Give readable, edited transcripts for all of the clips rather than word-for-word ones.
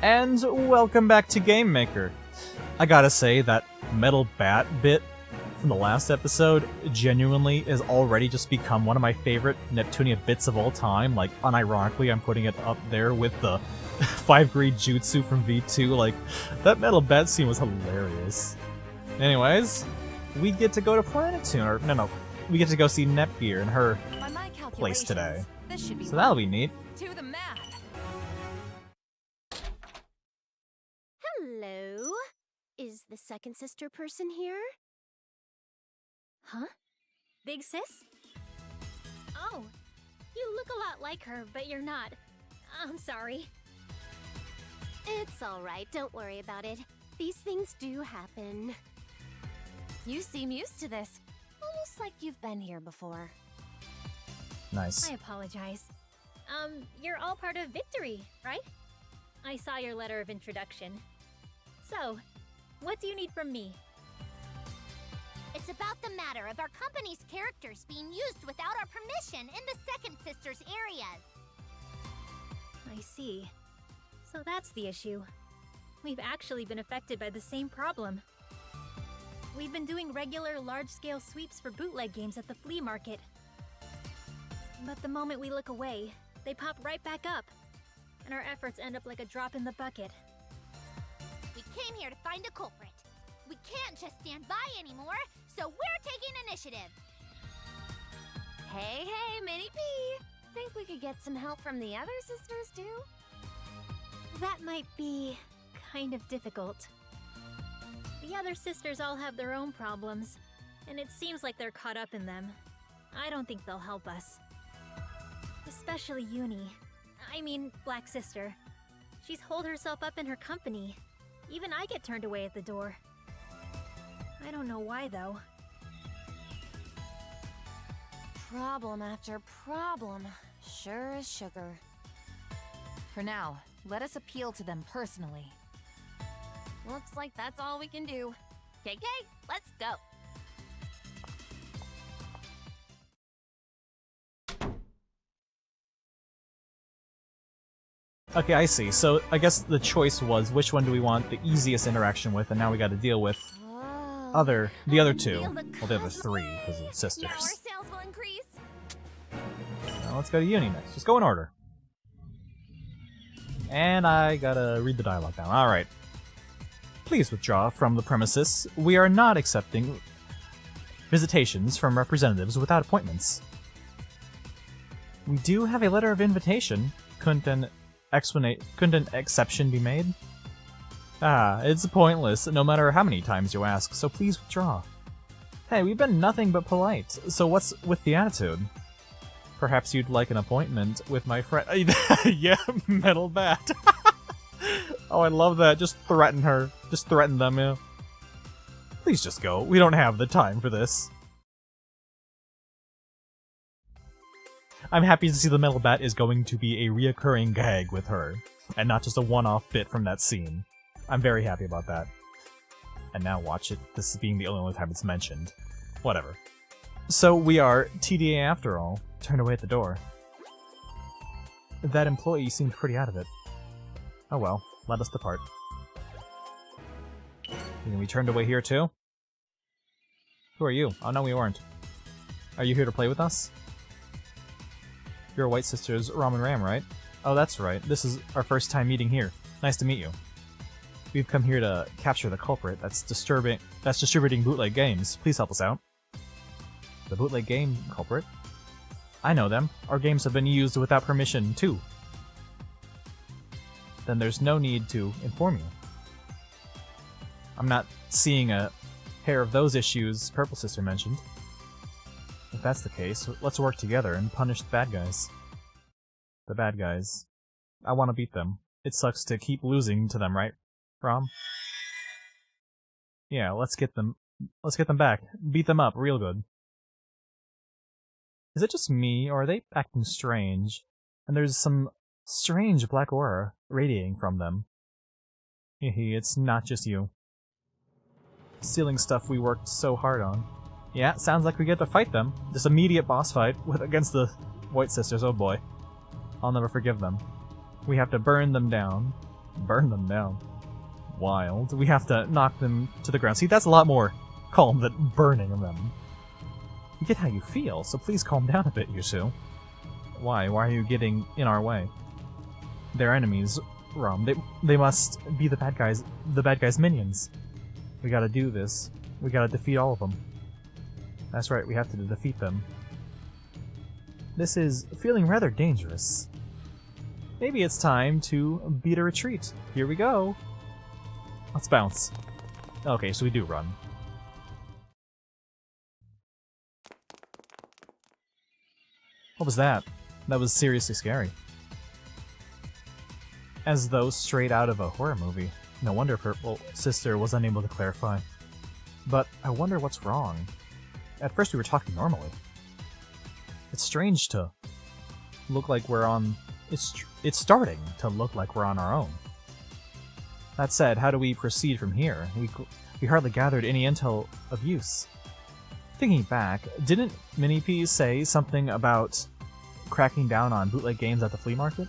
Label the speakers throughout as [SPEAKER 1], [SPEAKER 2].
[SPEAKER 1] And welcome back to Game Maker. I gotta say, that metal bat bit from the last episode genuinely has already just become one of my favorite Neptunia bits of all time. Like, unironically, I'm putting it up there with the 5-grade jutsu from V2. Like, that metal bat scene was hilarious. Anyways, we get to go to Planetoon, or no, we get to go see Nepgear in her place today. So that'll be neat.
[SPEAKER 2] To the math.
[SPEAKER 3] Hello? Is the second sister person here?
[SPEAKER 2] Huh? Big sis? Oh, you look a lot like her, but you're not. I'm sorry.
[SPEAKER 3] It's alright, don't worry about it. These things do happen.
[SPEAKER 2] You seem used to this. Almost like you've been here before.
[SPEAKER 1] Nice.
[SPEAKER 2] I apologize. You're all part of Victory, right? I saw your letter of introduction. So, what do you need from me?
[SPEAKER 4] It's about the matter of our company's characters being used without our permission in the second sister's areas.
[SPEAKER 2] I see. So that's the issue. We've actually been affected by the same problem. We've been doing regular large-scale sweeps for bootleg games at the flea market. But the moment we look away, they pop right back up. And our efforts end up like a drop in the bucket.
[SPEAKER 4] We came here to find a culprit. We can't just stand by anymore, so we're taking initiative.
[SPEAKER 3] Hey, Minnie P! Think we could get some help from the other sisters, too?
[SPEAKER 2] That might be kind of difficult. The other sisters all have their own problems, and it seems like they're caught up in them. I don't think they'll help us. Especially Uni. I mean, Black Sister. She's holed herself up in her company. Even I get turned away at the door. I don't know why, though.
[SPEAKER 5] Problem after problem. Sure as sugar. For now, let us appeal to them personally.
[SPEAKER 3] Looks like that's all we can do. KK, let's go!
[SPEAKER 1] Okay, I see. So I guess the choice was which one do we want the easiest interaction with, and now we gotta deal with the other two. Well, the other three, because of sisters.
[SPEAKER 3] Now our sales will increase.
[SPEAKER 1] Now let's go to Uni next. Just go in order. And I gotta read the dialogue down. Alright. Please withdraw from the premises. We are not accepting visitations from representatives without appointments. We do have a letter of invitation. Couldn't an exception be made? Ah, it's pointless, no matter how many times you ask, so please withdraw. Hey, we've been nothing but polite, so what's with the attitude? Perhaps you'd like an appointment with my friend. Yeah, metal bat. Oh, I love that. Just threaten her. Just threaten them, yeah. Please just go. We don't have the time for this. I'm happy to see the metal bat is going to be a reoccurring gag with her, and not just a one-off bit from that scene. I'm very happy about that. And now watch it, this being the only time it's mentioned. Whatever. So we are TDA after all. Turned away at the door. That employee seemed pretty out of it. Oh well, let us depart. And we turned away here too? Who are you? Oh no, we weren't. Are you here to play with us? You're White Sister's Ramen Ram, right? Oh, that's right. This is our first time meeting here. Nice to meet you. We've come here to capture the culprit that's distributing bootleg games. Please help us out. The bootleg game culprit? I know them. Our games have been used without permission, too. Then there's no need to inform you. I'm not seeing a pair of those issues Purple Sister mentioned. If that's the case, let's work together and punish the bad guys. The bad guys. I want to beat them. It sucks to keep losing to them, right, Rom? Yeah, let's get them back. Beat them up real good. Is it just me, or are they acting strange? And there's some strange black aura radiating from them. Hehe, it's not just you. Stealing stuff we worked so hard on. Yeah, sounds like we get to fight them. This immediate boss fight against the White Sisters, oh boy. I'll never forgive them. We have to burn them down. Burn them down. Wild. We have to knock them to the ground. See, that's a lot more calm than burning them. You get how you feel, so please calm down a bit, Yusu. Why? Why are you getting in our way? They're enemies, Rum. They must be the bad guys' minions. We gotta do this. We gotta defeat all of them. That's right, we have to defeat them. This is feeling rather dangerous. Maybe it's time to beat a retreat. Here we go. Let's bounce. Okay, so we do run. What was that? That was seriously scary. As though straight out of a horror movie. No wonder Purple Sister was unable to clarify. But I wonder what's wrong. At first we were talking normally. It's strange to look like we're on... It's starting to look like we're on our own. That said, how do we proceed from here? We hardly gathered any intel of use. Thinking back, didn't Mini-P say something about cracking down on bootleg games at the flea market?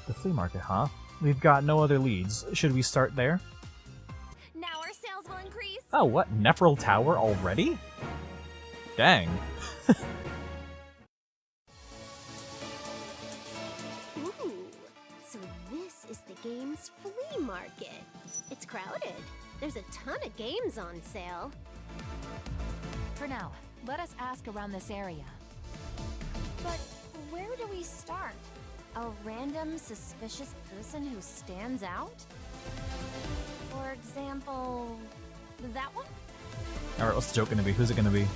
[SPEAKER 1] The flea market, huh? We've got no other leads. Should we start there?
[SPEAKER 3] Now our sales will increase.
[SPEAKER 1] Oh, what? Nephral Tower already? Dang.
[SPEAKER 3] Ooh, so this is the game's flea market. It's crowded. There's a ton of games on sale.
[SPEAKER 5] For now, let us ask around this area.
[SPEAKER 3] But where do we start? A random suspicious person who stands out? For example, that one?
[SPEAKER 1] Alright, what's the joke gonna be? Who's it gonna be?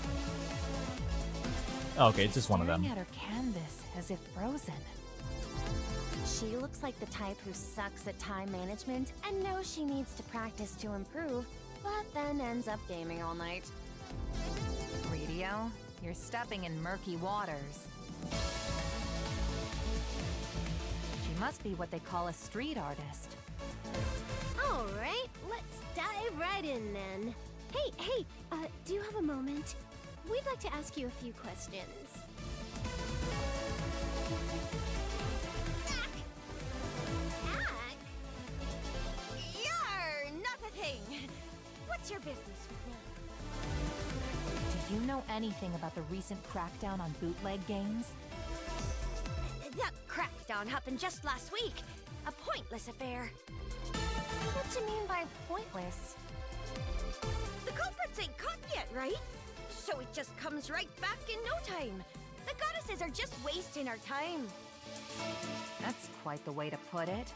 [SPEAKER 1] Oh, okay, it's just one of them.
[SPEAKER 5] Staring at her canvas as if frozen.
[SPEAKER 3] She looks like the type who sucks at time management and knows she needs to practice to improve, but then ends up gaming all night.
[SPEAKER 5] Radio, you're stepping in murky waters. She must be what they call a street artist.
[SPEAKER 3] All right, let's dive right in then. Hey, do you have a moment? We'd like to ask you a few questions. Ack?
[SPEAKER 4] You're not a thing. What's your business with me?
[SPEAKER 5] Do you know anything about the recent crackdown on bootleg games?
[SPEAKER 4] That crackdown happened just last week. A pointless affair.
[SPEAKER 3] What do you mean by pointless?
[SPEAKER 4] The culprits ain't caught yet, right? So it just comes right back in no time. The goddesses are just wasting our time.
[SPEAKER 5] That's quite the way to put it.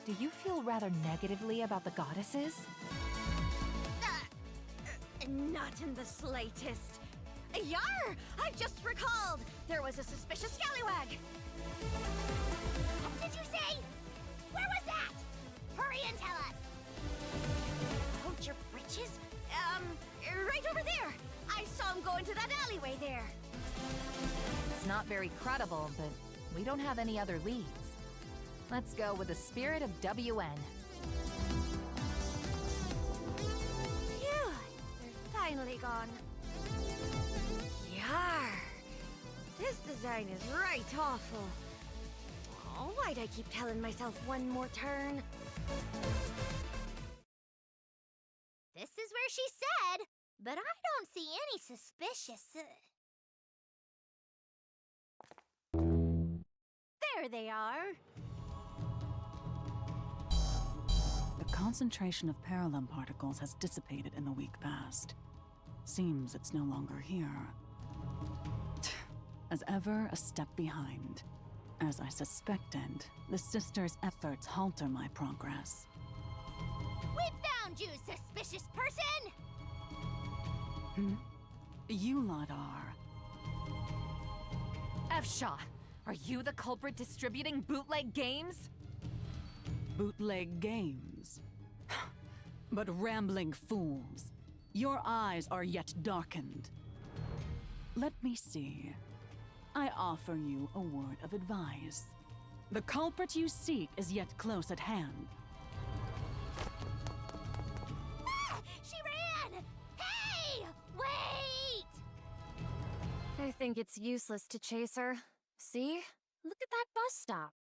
[SPEAKER 5] Do you feel rather negatively about the goddesses?
[SPEAKER 4] Not in the slightest. Yar! I just recalled! There was a suspicious scallywag! What did you say? Where was that? Hurry and tell us! Hold your britches? Right over there! I saw him go into that alleyway there!
[SPEAKER 5] It's not very credible, but we don't have any other leads. Let's go with the spirit of WN.
[SPEAKER 4] Phew! They're finally gone. Yar! This design is right awful. Oh, why'd I keep telling myself one more turn? This is where she said, but I don't see any suspicious... There they are.
[SPEAKER 6] The concentration of parallel particles has dissipated in the week past. Seems it's no longer here. As ever, a step behind. As I suspected, the sisters' efforts halter my progress.
[SPEAKER 4] We found you, suspicious person!
[SPEAKER 6] You lot are.
[SPEAKER 5] F-Shaw, are you the culprit distributing bootleg games?
[SPEAKER 6] Bootleg games. But rambling fools, your eyes are yet darkened. Let me see. I offer you a word of advice. The culprit you seek is yet close at hand.
[SPEAKER 4] Ah! She ran! Hey! Wait!
[SPEAKER 3] I think it's useless to chase her. See? Look at that bus stop.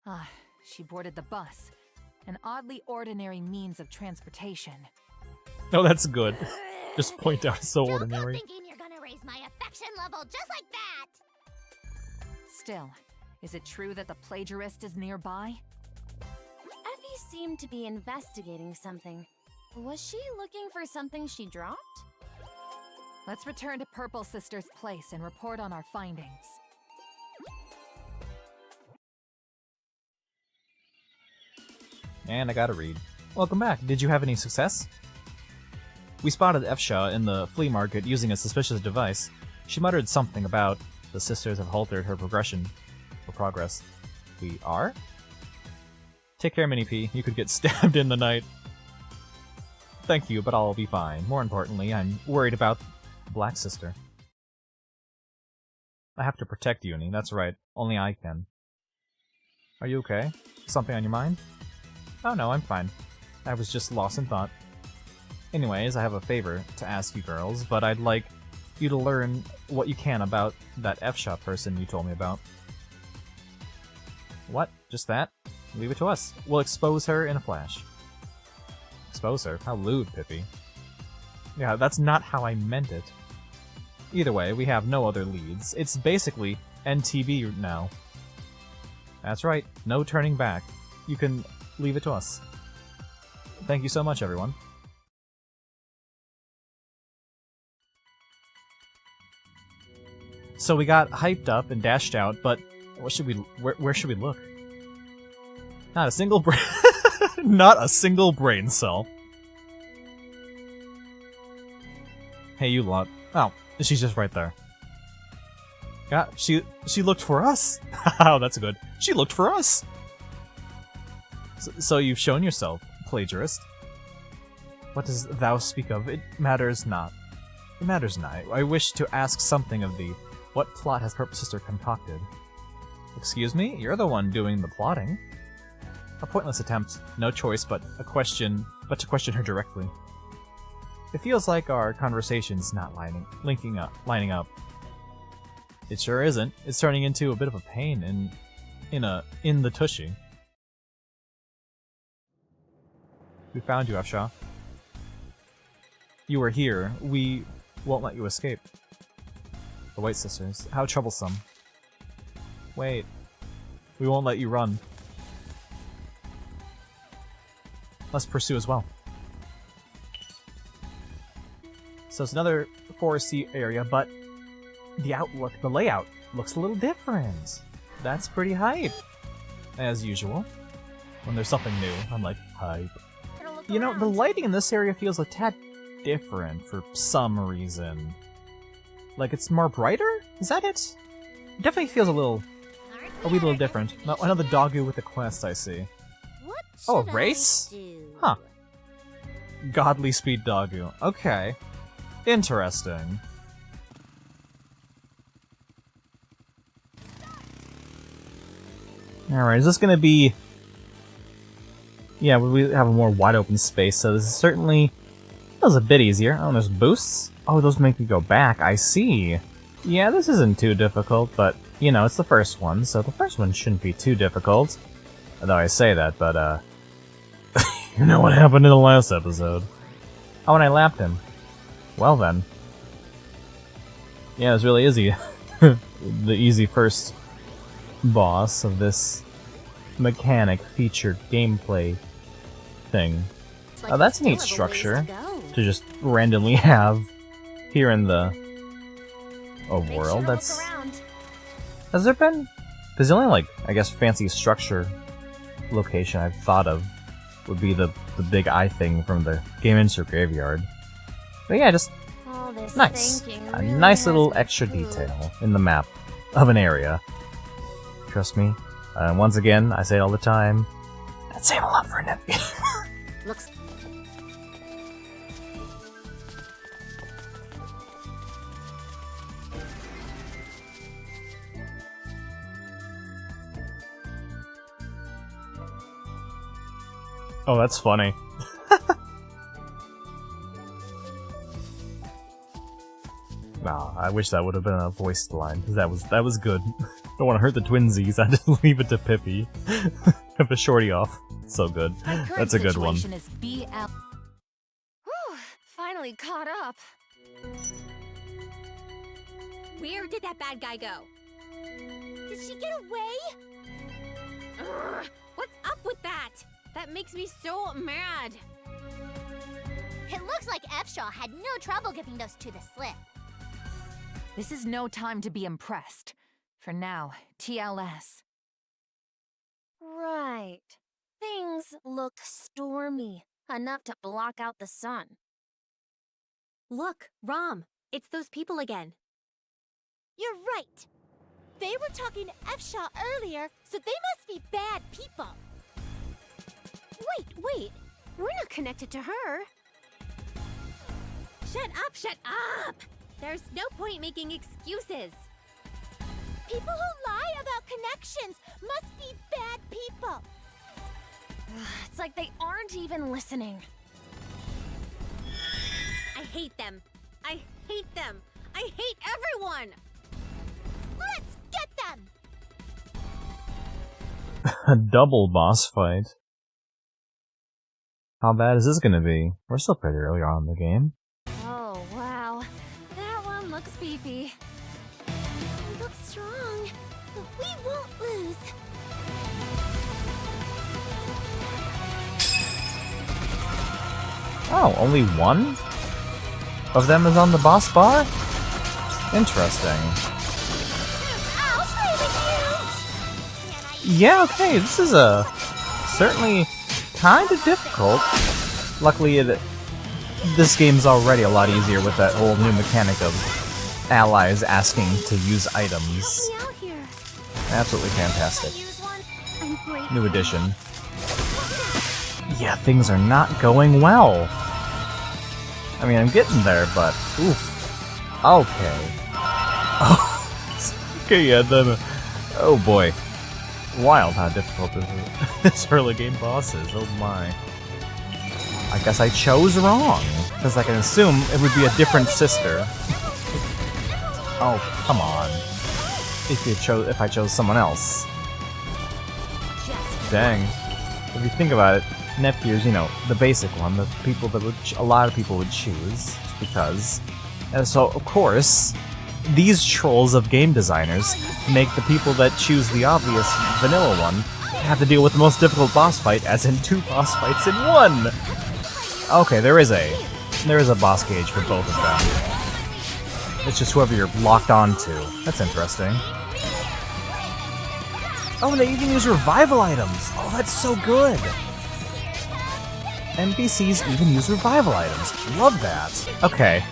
[SPEAKER 5] Ah, she boarded the bus. an oddly ordinary means of transportation.
[SPEAKER 1] Oh, that's good. Just point out it's so
[SPEAKER 4] Don't
[SPEAKER 1] ordinary.
[SPEAKER 4] go thinking you're gonna raise my affection level just like that!
[SPEAKER 5] Still, is it true that the plagiarist is nearby?
[SPEAKER 3] Effie seemed to be investigating something. Was she looking for something she dropped?
[SPEAKER 5] Let's return to Purple Sister's place and report on our findings.
[SPEAKER 1] And I gotta read. Welcome back. Did you have any success? We spotted Efsha in the flea market using a suspicious device. She muttered something about the sisters have halted her progress. We are? Take care, Mini P. You could get stabbed in the night. Thank you, but I'll be fine. More importantly, I'm worried about Black Sister. I have to protect Uni. That's right. Only I can. Are you okay? Something on your mind? Oh no, I'm fine. I was just lost in thought. Anyways, I have a favor to ask you girls, but I'd like you to learn what you can about that F-shop person you told me about. What? Just that? Leave it to us. We'll expose her in a flash. Expose her? How lewd, Pippi. Yeah, that's not how I meant it. Either way, we have no other leads. It's basically NTB now. That's right, no turning back. You can leave it to us. Thank you so much, everyone. So we got hyped up and dashed out, but where should we look? Not a single brain not a single brain cell. Hey, you lot. Oh, she's just right there. Yeah, she looked for us. Oh, that's good. She looked for us. So you've shown yourself, plagiarist. What does thou speak of? It matters not. It matters not. I wish to ask something of thee. What plot has Purple Sister concocted? Excuse me? You're the one doing the plotting. A pointless attempt. No choice but to question her directly. It feels like our conversation's not lining up. It sure isn't. It's turning into a bit of a pain in the tushy. We found you, Afsha. You are here. We won't let you escape. The White Sisters. How troublesome. Wait. We won't let you run. Let's pursue as well. So it's another foresty area, but the layout looks a little different. That's pretty hype. As usual. When there's something new, I'm like, hype. You know, the lighting in this area feels a tad different for some reason. Like it's more brighter? Is that it? It definitely feels a wee little different. Now, another doggo with a quest, I see. Oh, a race? Huh. Godly speed doggo. Okay. Interesting. Alright, is this gonna be... Yeah, we have a more wide open space, so this is certainly... That was a bit easier. Oh, there's boosts? Oh, those make me go back. I see. Yeah, this isn't too difficult, but, you know, it's the first one, so the first one shouldn't be too difficult. Although I say that, but, you know what happened in the last episode. Oh, and I lapped him. Well then. Yeah, it was really easy. The easy first boss of this mechanic-featured gameplay thing. Oh, that's a neat structure to just randomly have here in the world. That's... Has there been... Because the only, like, I guess fancy structure location I've thought of would be the big eye thing from the Game Insert Graveyard. But yeah, just nice. A nice little extra detail in the map of an area. Trust me. Once again, I say it all the time, I'd save a lot for a net.
[SPEAKER 4] Looks...
[SPEAKER 1] Oh, that's funny. Nah, I wish that would have been a voiced line, because that was good. Don't want to hurt the twinsies, I just leave it to Pippi. Have a shorty off. That's so good.
[SPEAKER 5] My current
[SPEAKER 1] That's a good one.
[SPEAKER 5] situation is BL.
[SPEAKER 3] Whew, finally caught up.
[SPEAKER 2] Where did that bad guy go?
[SPEAKER 4] Did she get away?
[SPEAKER 2] Ugh, what's up with that? That makes me so mad.
[SPEAKER 4] It looks like F-Shaw had no trouble giving those two the slip.
[SPEAKER 5] This is no time to be impressed. For now, TLS.
[SPEAKER 3] Right. Things look stormy, enough to block out the sun.
[SPEAKER 2] Look, Rom, it's those people again.
[SPEAKER 4] You're right. They were talking to F-Shaw earlier, so they must be bad people.
[SPEAKER 2] Wait, we're not connected to her. Shut up! There's no point making excuses.
[SPEAKER 4] People who lie about connections must be bad people.
[SPEAKER 3] It's like they aren't even listening.
[SPEAKER 2] I hate them. I hate them. I hate everyone!
[SPEAKER 4] Let's get them!
[SPEAKER 1] A double boss fight. How bad is this gonna be? We're still pretty early on in the game.
[SPEAKER 3] Oh, wow. That one looks beefy.
[SPEAKER 4] We look strong, but we won't lose.
[SPEAKER 1] Oh, only one of them is on the boss bar? Interesting.
[SPEAKER 4] I'll play with you!
[SPEAKER 1] Yeah, okay, this is certainly kind of difficult. Luckily, this game's already a lot easier with that whole new mechanic of allies asking to use items.
[SPEAKER 4] Help me out here.
[SPEAKER 1] Absolutely fantastic.
[SPEAKER 4] Use one. I'm grateful.
[SPEAKER 1] New addition. Yeah, things are not going well. I mean, I'm getting there, but oof. Okay. Oh, okay, yeah, then. Oh boy. Wild how difficult this early game boss is. Oh my. I guess I chose wrong, because I can assume it would be a different sister. Oh, come on. If I chose someone else. Dang. If you think about it, Neptune's, you know, the basic one, the people that a lot of people would choose, because, and so of course, these trolls of game designers make the people that choose the obvious vanilla one have to deal with the most difficult boss fight, as in 2 boss fights in 1. Okay, there is a boss gauge for both of them. It's just whoever you're locked on to. That's interesting. Oh, they even use revival items. Oh, that's so good. NPCs even use revival items. Love that. Okay.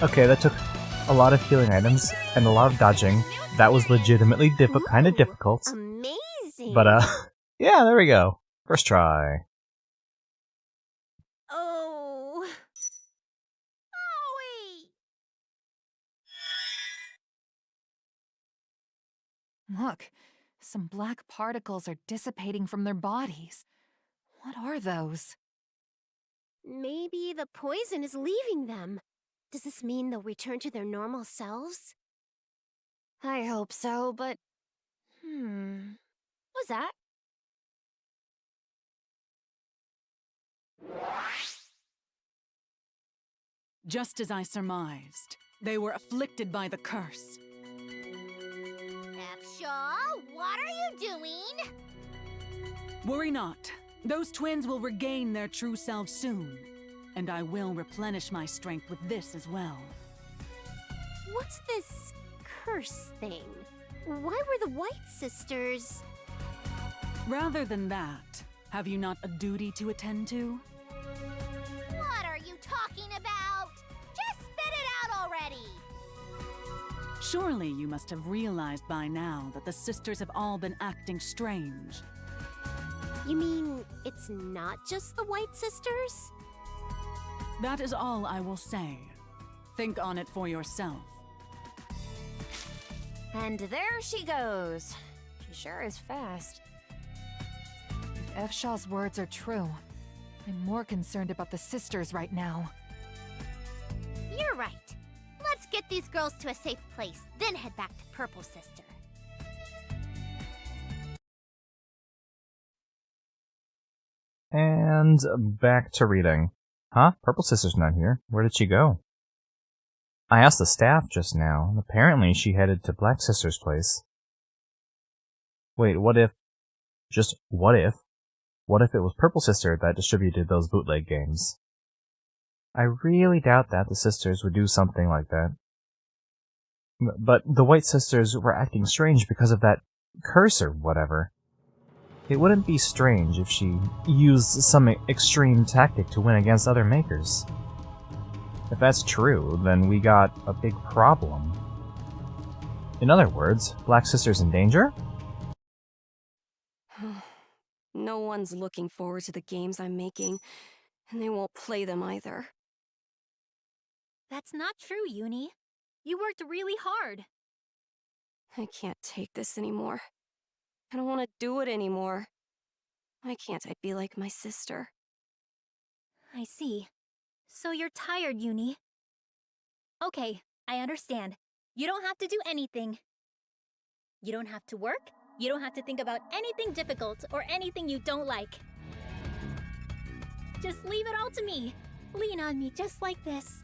[SPEAKER 1] Okay, that took a lot of healing items and a lot of dodging. That was legitimately kind of difficult.
[SPEAKER 4] Amazing.
[SPEAKER 1] But, yeah, there we go. First try.
[SPEAKER 4] Oh. Owie.
[SPEAKER 5] Look, some black particles are dissipating from their bodies. What are those?
[SPEAKER 4] Maybe the poison is leaving them. Does this mean they'll return to their normal selves?
[SPEAKER 3] I hope so, but... What's that?
[SPEAKER 6] Just as I surmised, they were afflicted by the curse.
[SPEAKER 4] F-Shaw, what are you doing?
[SPEAKER 6] Worry not. Those twins will regain their true selves soon. And I will replenish my strength with this as well.
[SPEAKER 4] What's this curse thing? Why were the White Sisters...
[SPEAKER 6] Rather than that, have you not a duty to attend to?
[SPEAKER 4] What are you talking about? Just spit it out already!
[SPEAKER 6] Surely you must have realized by now that the sisters have all been acting strange.
[SPEAKER 4] You mean it's not just the White Sisters?
[SPEAKER 6] That is all I will say. Think on it for yourself.
[SPEAKER 3] And there she goes. She sure is fast.
[SPEAKER 5] If F-Shaw's words are true, I'm more concerned about the sisters right now.
[SPEAKER 4] You're right. Let's get these girls to a safe place, then head back to Purple Sister.
[SPEAKER 1] And back to reading. Huh? Purple Sister's not here. Where did she go? I asked the staff just now, and apparently she headed to Black Sister's place. Wait, what if it was Purple Sister that distributed those bootleg games? I really doubt that the sisters would do something like that. But the White Sisters were acting strange because of that curse or whatever. It wouldn't be strange if she used some extreme tactic to win against other makers. If that's true, then we got a big problem. In other words, Black Sister's in danger?
[SPEAKER 7] No one's looking forward to the games I'm making, and they won't play them either.
[SPEAKER 2] That's not true, Uni. You worked really hard.
[SPEAKER 7] I can't take this anymore. I don't want to do it anymore. Why can't I be like my sister?
[SPEAKER 2] I see. So you're tired, Uni. Okay, I understand. You don't have to do anything. You don't have to work. You don't have to think about anything difficult or anything you don't like. Just leave it all to me. Lean on me just like this.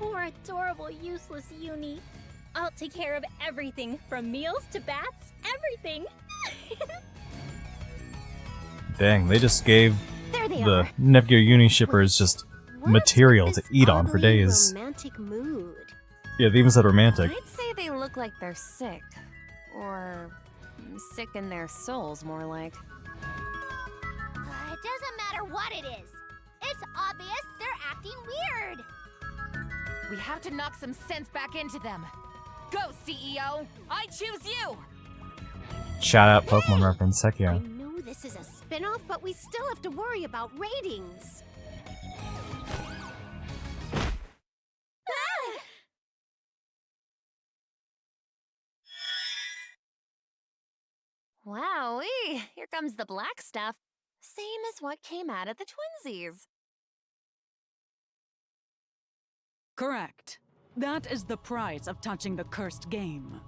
[SPEAKER 2] Poor, adorable, useless Uni. I'll take care of everything, from meals to baths, everything.
[SPEAKER 1] Dang, they just gave
[SPEAKER 3] There they
[SPEAKER 1] the
[SPEAKER 3] are.
[SPEAKER 1] Neptunia Uni shippers just material to eat on for days.
[SPEAKER 3] Romantic mood.
[SPEAKER 1] Yeah, they even said romantic.
[SPEAKER 3] I'd say they look like they're sick. Or sick in their souls, more like.
[SPEAKER 4] It doesn't matter what it is. It's obvious they're acting weird.
[SPEAKER 5] We have to knock some sense back into them. Go, CEO! I choose you!
[SPEAKER 1] Shout out Pokemon reference, heck
[SPEAKER 4] I
[SPEAKER 1] yeah.
[SPEAKER 4] know this is a spin-off, but we still have to worry about ratings.
[SPEAKER 3] Wowee! Here comes the black stuff. Same as what came out of the twinsies.
[SPEAKER 6] Correct. That is the price of touching the cursed game.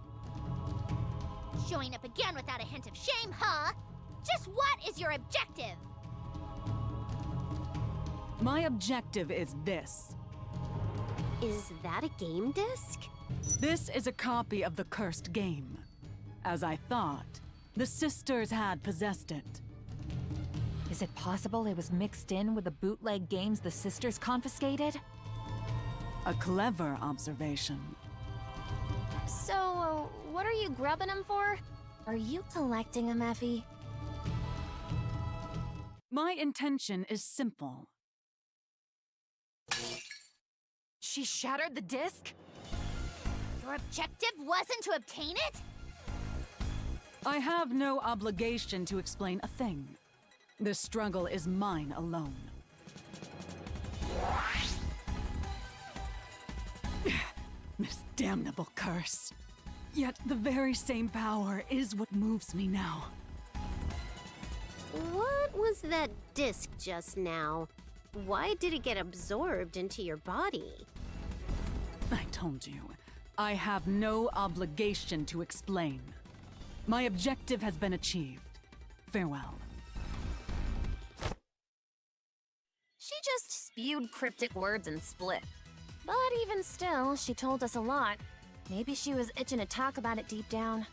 [SPEAKER 4] Showing up again without a hint of shame, huh? Just what is your objective?
[SPEAKER 6] My objective is this.
[SPEAKER 4] Is that a game disc?
[SPEAKER 6] This is a copy of the cursed game. As I thought, the sisters had possessed it.
[SPEAKER 5] Is it possible it was mixed in with the bootleg games the sisters confiscated?
[SPEAKER 6] A clever observation.
[SPEAKER 3] So, what are you grubbing them for? Are you collecting them, Effie?
[SPEAKER 6] My intention is simple.
[SPEAKER 5] She shattered the disc?
[SPEAKER 4] Your objective wasn't to obtain it?
[SPEAKER 6] I have no obligation to explain a thing. The struggle is mine alone. This damnable curse. Yet the very same power is what moves me now.
[SPEAKER 8] What was that disc just now? Why did it get absorbed into your body?
[SPEAKER 6] I told you, I have no obligation to explain. My objective has been achieved. Farewell.
[SPEAKER 3] She just spewed cryptic words and split. But even still, she told us a lot. Maybe she was itching to talk about it deep down.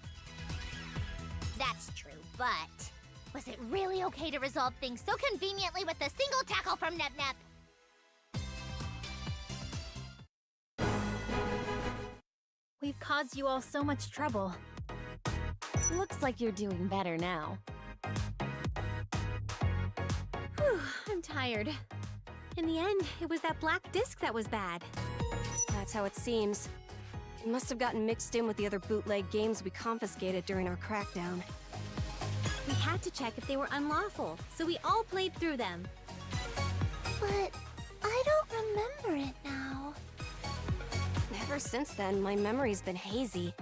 [SPEAKER 4] That's true, but was it really okay to resolve things so conveniently with a single tackle from Nep Nep?
[SPEAKER 2] We've caused you all so much trouble.
[SPEAKER 3] Looks like you're doing better now.
[SPEAKER 8] Whew, I'm tired. In the end, it was that black disc that was bad.
[SPEAKER 7] That's how it seems. It must have gotten mixed in with the other bootleg games we confiscated during our crackdown.
[SPEAKER 8] We had to check if they were unlawful, so we all played through them.
[SPEAKER 4] But I don't remember it now.
[SPEAKER 7] Ever since then, my memory's been hazy.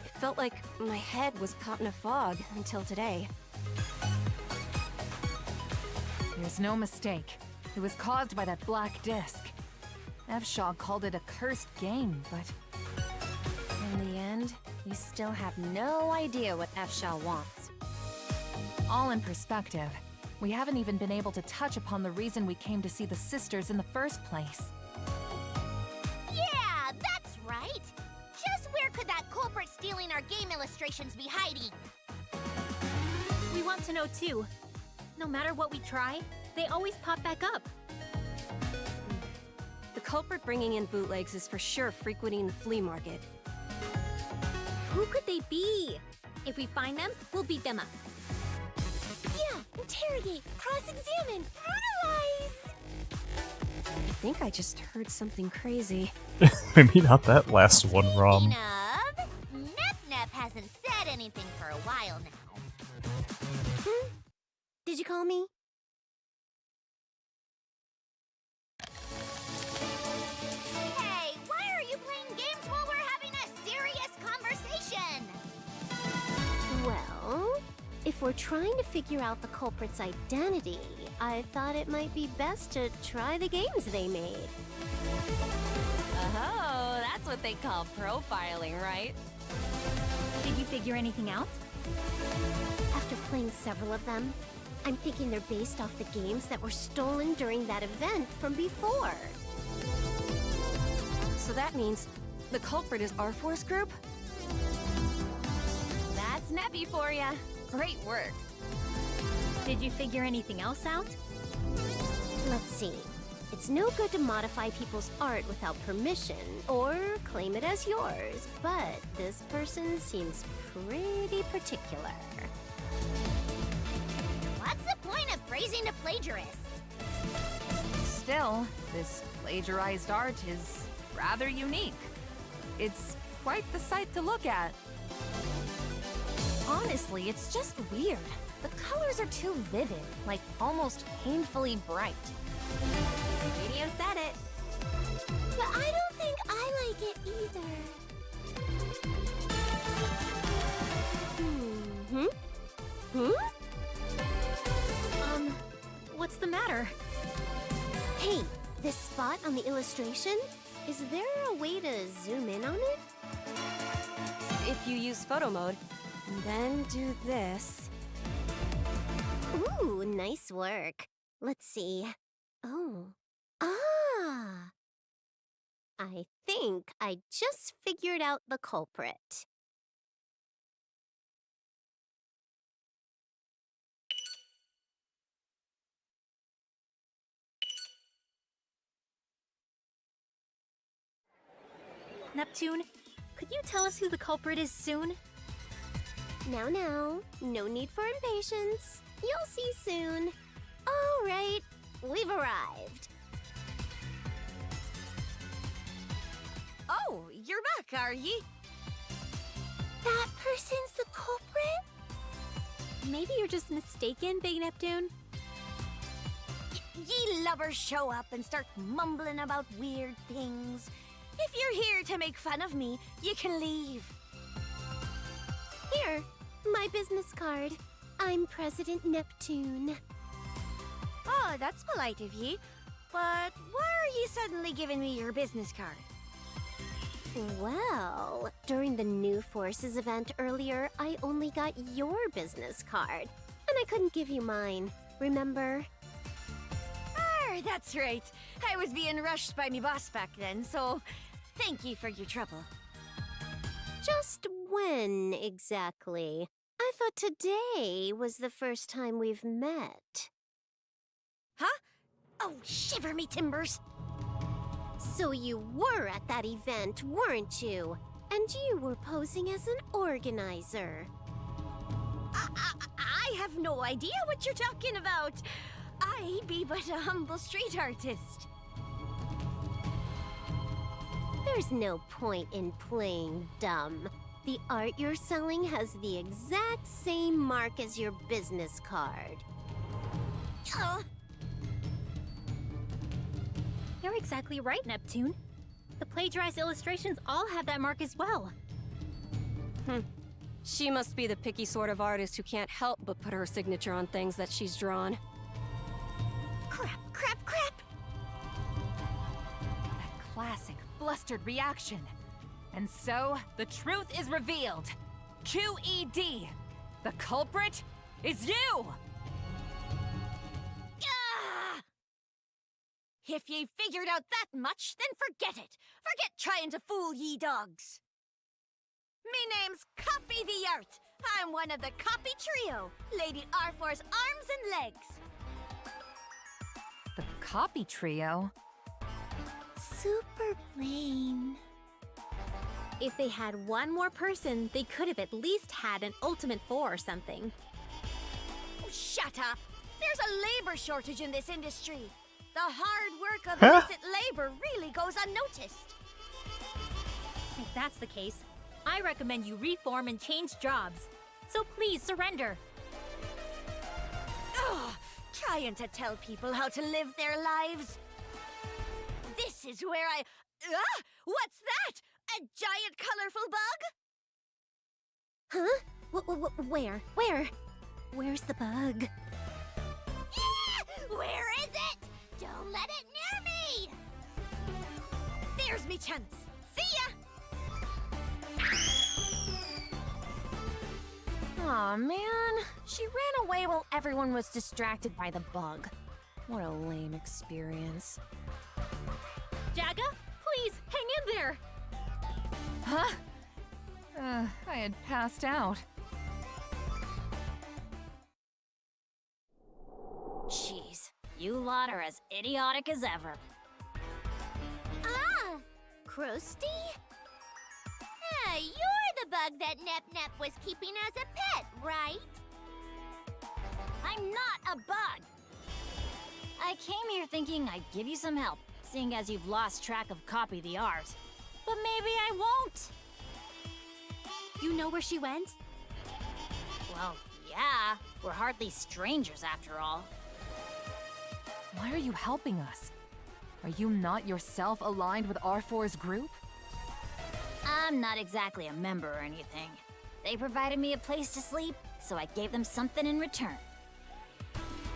[SPEAKER 7] It felt like my head was caught in a fog until today.
[SPEAKER 5] There's no mistake. It was caused by that black disc. Evshaw called it a cursed game, but
[SPEAKER 3] In the end, we still have no idea what Evshaw wants.
[SPEAKER 5] all in perspective, We haven't even been able to touch upon the reason we came to see the sisters in the first place.
[SPEAKER 4] Yeah, that's right! Just where could that culprit stealing our game illustrations be hiding?
[SPEAKER 2] We want to know too. No matter what we try, they always pop back up.
[SPEAKER 7] The culprit bringing in bootlegs is for sure frequenting the flea market.
[SPEAKER 2] Who could they be? If we find them, we'll beat them up.
[SPEAKER 4] Yeah, interrogate, cross-examine, brutalize!
[SPEAKER 7] I think I just heard something crazy.
[SPEAKER 1] Maybe not that last one, Rom.
[SPEAKER 4] Speaking of, Nep hasn't said anything for a while now.
[SPEAKER 8] Did you call me?
[SPEAKER 4] Hey, why are you playing games while we're having a serious conversation?
[SPEAKER 8] Well, if we're trying to figure out the culprit's identity, I thought it might be best to try the games they made.
[SPEAKER 3] Oh, that's what they call profiling, right?
[SPEAKER 2] Did you figure anything out?
[SPEAKER 8] After playing several of them, I'm thinking they're based off the games that were stolen during that event from before.
[SPEAKER 7] So that means the culprit is our force group?
[SPEAKER 3] That's Neppy for ya. Great work.
[SPEAKER 2] Did you figure anything else out?
[SPEAKER 8] Let's see. It's no good to modify people's art without permission or claim it as yours, but this person seems pretty particular.
[SPEAKER 4] What's the point of praising a plagiarist?
[SPEAKER 5] Still, this plagiarized art is rather unique. It's quite the sight to look at.
[SPEAKER 3] Honestly, it's just weird. The colors are too vivid, like almost painfully bright.
[SPEAKER 2] Radio said it.
[SPEAKER 4] But I don't think I like it either.
[SPEAKER 2] What's the matter?
[SPEAKER 8] Hey, this spot on the illustration? Is there a way to zoom in on it?
[SPEAKER 7] If you use photo mode, and then do this.
[SPEAKER 8] Ooh, nice work. Let's see. Oh. Ah! I think I just figured out the culprit.
[SPEAKER 2] Neptune, could you tell us who the culprit is soon?
[SPEAKER 8] Now, no need for impatience. You'll see soon. All right, we've arrived.
[SPEAKER 4] Oh, you're back, are ye?
[SPEAKER 8] That person's the culprit?
[SPEAKER 2] Maybe you're just mistaken, Big Neptune?
[SPEAKER 4] Ye lubbers show up and start mumbling about weird things. If you're here to make fun of me, you can leave.
[SPEAKER 8] Here, my business card. I'm President Neptune.
[SPEAKER 4] Oh, that's polite of ye. But why are ye suddenly giving me your business card?
[SPEAKER 8] Well, during the New Forces event earlier, I only got your business card. And I couldn't give you mine, remember?
[SPEAKER 4] That's right. I was being rushed by me boss back then, so thank you for your trouble.
[SPEAKER 8] Just when exactly? I thought today was the first time we've met.
[SPEAKER 4] Huh? Oh, shiver me timbers.
[SPEAKER 8] So you were at that event, weren't you? And you were posing as an organizer.
[SPEAKER 4] I have no idea what you're talking about. I be but a humble street artist.
[SPEAKER 8] There's no point in playing dumb. The art you're selling has the exact same mark as your business card.
[SPEAKER 2] You're exactly right, Neptune. The plagiarized illustrations all have that mark as well.
[SPEAKER 7] She must be the picky sort of artist who can't help but put her signature on things that she's drawn.
[SPEAKER 4] Crap.
[SPEAKER 5] That classic flustered reaction. And so, the truth is revealed. QED! The culprit is you!
[SPEAKER 4] If ye figured out that much, then forget it. Forget trying to fool ye dogs. Me name's Copy the Art. I'm one of the Copy Trio, Lady R4's arms and legs.
[SPEAKER 5] The copy trio?
[SPEAKER 8] Super plain.
[SPEAKER 2] If they had one more person, they could have at least had an Ultimate 4 or something.
[SPEAKER 4] Oh, shut up. There's a labor shortage in this industry. The hard work of illicit labor really goes unnoticed.
[SPEAKER 2] If that's the case, I recommend you reform and change jobs. So please surrender.
[SPEAKER 4] Ugh, trying to tell people how to live their lives. This is where I... what's that? A giant colorful bug?
[SPEAKER 8] Huh? Where? Where's the bug?
[SPEAKER 4] Yeah! Where is it? Don't let it near me! There's me chance. See ya!
[SPEAKER 3] Aw, man. She ran away while everyone was distracted by the bug. What a lame experience.
[SPEAKER 2] Jaga, please hang in there.
[SPEAKER 5] Huh? I had passed out.
[SPEAKER 3] Jeez, you lot are as idiotic as ever.
[SPEAKER 8] Ah! Krusty? You're the bug that Nep was keeping as a pet, right?
[SPEAKER 3] I'm not a bug! I came here thinking I'd give you some help, seeing as you've lost track of Copy the Art. But maybe I won't!
[SPEAKER 2] You know where she went?
[SPEAKER 3] Well, yeah. We're hardly strangers after all.
[SPEAKER 5] Why are you helping us? Are you not yourself aligned with R4's group?
[SPEAKER 3] I'm not exactly a member or anything. They provided me a place to sleep, so I gave them something in return.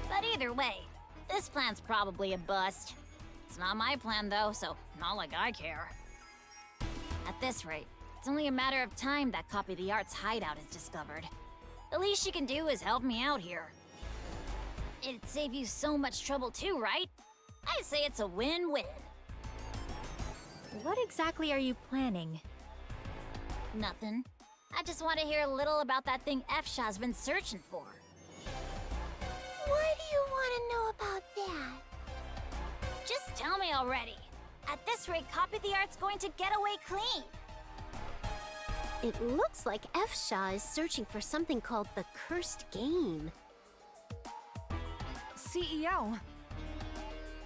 [SPEAKER 3] But either way, this plan's probably a bust. It's not my plan though, so not like I care. At this rate, it's only a matter of time that Copy the Art's hideout is discovered. The least she can do is help me out here. It'd save you so much trouble too, right? I say it's a win-win.
[SPEAKER 2] What exactly are you planning?
[SPEAKER 3] Nothing. I just want to hear a little about that thing F-Shaw's been searching for.
[SPEAKER 8] Why do you want to know about that?
[SPEAKER 3] Just tell me already. At this rate, Copy the Art's going to get away clean.
[SPEAKER 8] It looks like F-Shaw is searching for something called the Cursed Game.
[SPEAKER 5] CEO.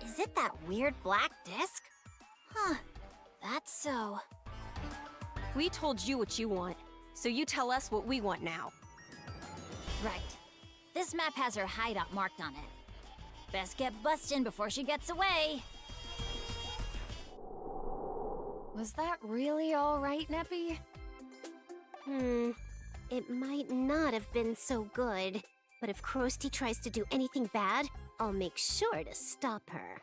[SPEAKER 3] Is it that weird black disc? Huh. That's so.
[SPEAKER 7] We told you what you want, so you tell us what we want now.
[SPEAKER 3] Right. This map has her hideout marked on it. Best get bustin' before she gets away.
[SPEAKER 5] Was that really all right, Neppy?
[SPEAKER 8] It might not have been so good. But if Krusty tries to do anything bad, I'll make sure to stop her.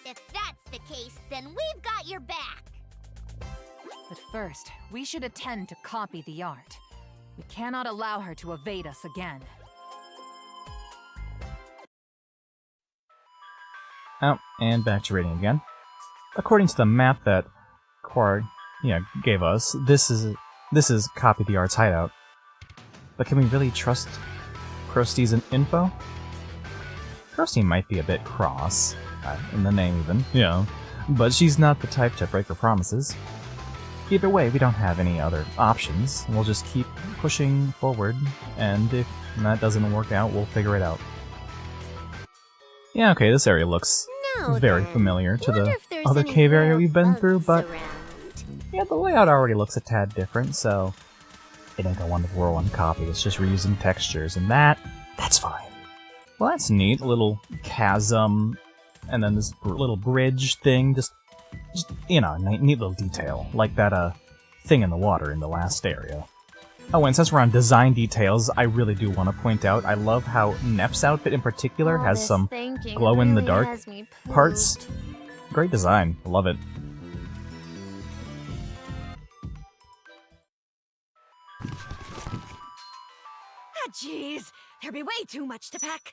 [SPEAKER 4] If that's the case, then we've got your back.
[SPEAKER 5] But first, we should attend to Copy the Art. We cannot allow her to evade us again.
[SPEAKER 1] Oh, and back to raiding again. According to the map that Quard, gave us, this is Copy the Art's hideout. But can we really trust Krusty's info? Krusty might be a bit cross, in the name even, but she's not the type to break her promises. Either way, we don't have any other options. We'll just keep pushing forward, and if that doesn't work out, we'll figure it out. Yeah, okay, this area looks very familiar to the other cave area we've been through, but yeah, the layout already looks a tad different, so it ain't a wonderful one copy. It's just reusing textures, and that's fine. Well, that's neat. A little chasm, and then this little bridge thing. Just neat little detail, like that thing in the water in the last area. Oh, and since we're on design details, I really do want to point out, I love how Nep's outfit in particular has some glow-in-the-dark parts. Great design. Love it.
[SPEAKER 4] Ah, jeez. There'd be way too much to pack.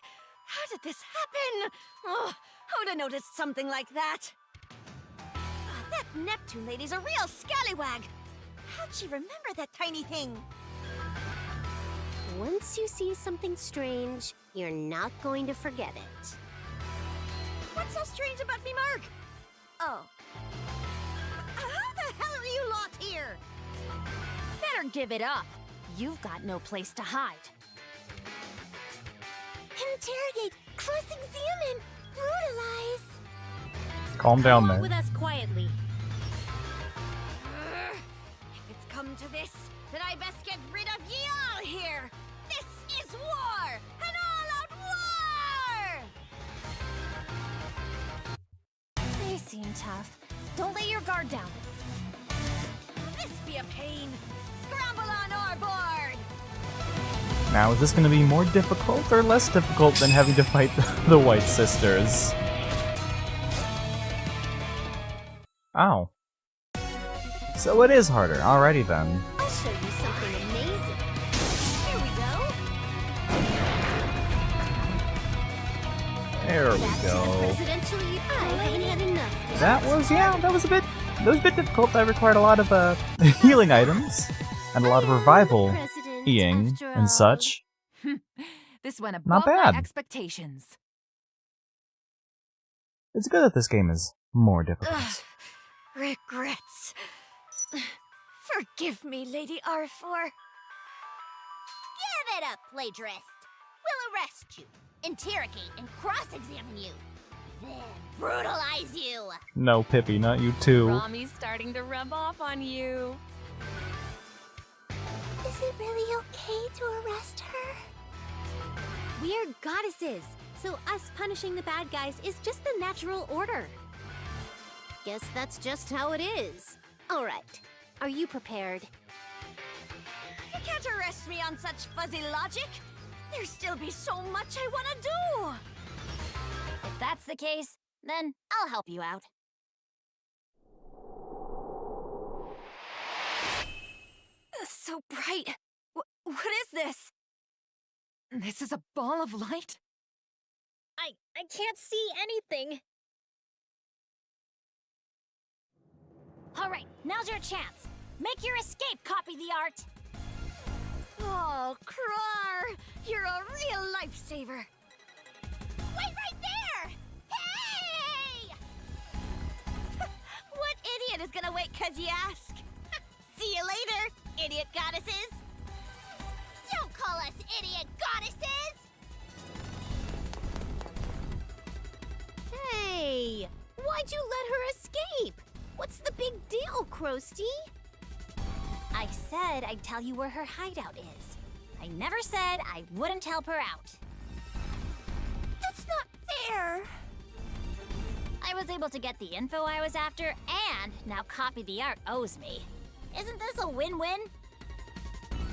[SPEAKER 4] How did this happen? Oh, who'd have noticed something like that? That Neptune lady's a real scallywag. How'd she remember that tiny thing?
[SPEAKER 8] Once you see something strange, you're not going to forget it.
[SPEAKER 4] What's so strange about me, Mark? Oh. How the hell are you lot here?
[SPEAKER 5] Better give it up. You've got no place to hide.
[SPEAKER 8] Interrogate, cross-examine, brutalize.
[SPEAKER 1] Calm down
[SPEAKER 2] Come
[SPEAKER 1] there.
[SPEAKER 2] with us quietly.
[SPEAKER 4] If it's come to this, then I best get rid of ye all here. This is war! An all-out war!
[SPEAKER 5] They seem tough. Don't lay your guard down.
[SPEAKER 4] This be a pain. Scramble on our board!
[SPEAKER 1] Now, is this going to be more difficult or less difficult than having to fight the White Sisters? Ow. So it is harder. Alrighty then.
[SPEAKER 8] I'll show you something amazing. Here we go.
[SPEAKER 1] There we
[SPEAKER 8] Back to the
[SPEAKER 1] go.
[SPEAKER 8] presidential I haven't had enough yet.
[SPEAKER 1] That was a bit difficult. That required a lot of healing items and a lot of revival eating and such.
[SPEAKER 5] This went
[SPEAKER 1] Not
[SPEAKER 5] above
[SPEAKER 1] bad.
[SPEAKER 5] my expectations.
[SPEAKER 1] It's good that this game is more difficult.
[SPEAKER 4] Regrets. Forgive me, Lady R4.
[SPEAKER 3] Give it up, plagiarist. We'll arrest you, interrogate and cross-examine you, then brutalize you.
[SPEAKER 1] No, Pippi, not you too.
[SPEAKER 5] Rami's starting to rub off on you.
[SPEAKER 8] Is it really okay to arrest her?
[SPEAKER 2] We're goddesses, so us punishing the bad guys is just the natural order.
[SPEAKER 8] Guess that's just how it is. All right. Are you prepared?
[SPEAKER 4] You can't arrest me on such fuzzy logic. There still be so much I want to do.
[SPEAKER 3] If that's the case, then I'll help you out.
[SPEAKER 5] So bright. What is this? This is a ball of light?
[SPEAKER 2] I can't see anything.
[SPEAKER 3] All right, now's your chance. Make your escape, copy the art.
[SPEAKER 4] Oh, Krar, you're a real lifesaver.
[SPEAKER 3] Wait right there! Hey!
[SPEAKER 4] What idiot is gonna wait 'cause you ask? See you later, idiot goddesses.
[SPEAKER 3] Don't call us idiot goddesses!
[SPEAKER 8] Hey! Why'd you let her escape? What's the big deal, Krusty?
[SPEAKER 3] I said I'd tell you where her hideout is. I never said I wouldn't help her out.
[SPEAKER 8] That's not fair.
[SPEAKER 3] I was able to get the info I was after, and now Copy the Art owes me. Isn't this a win-win?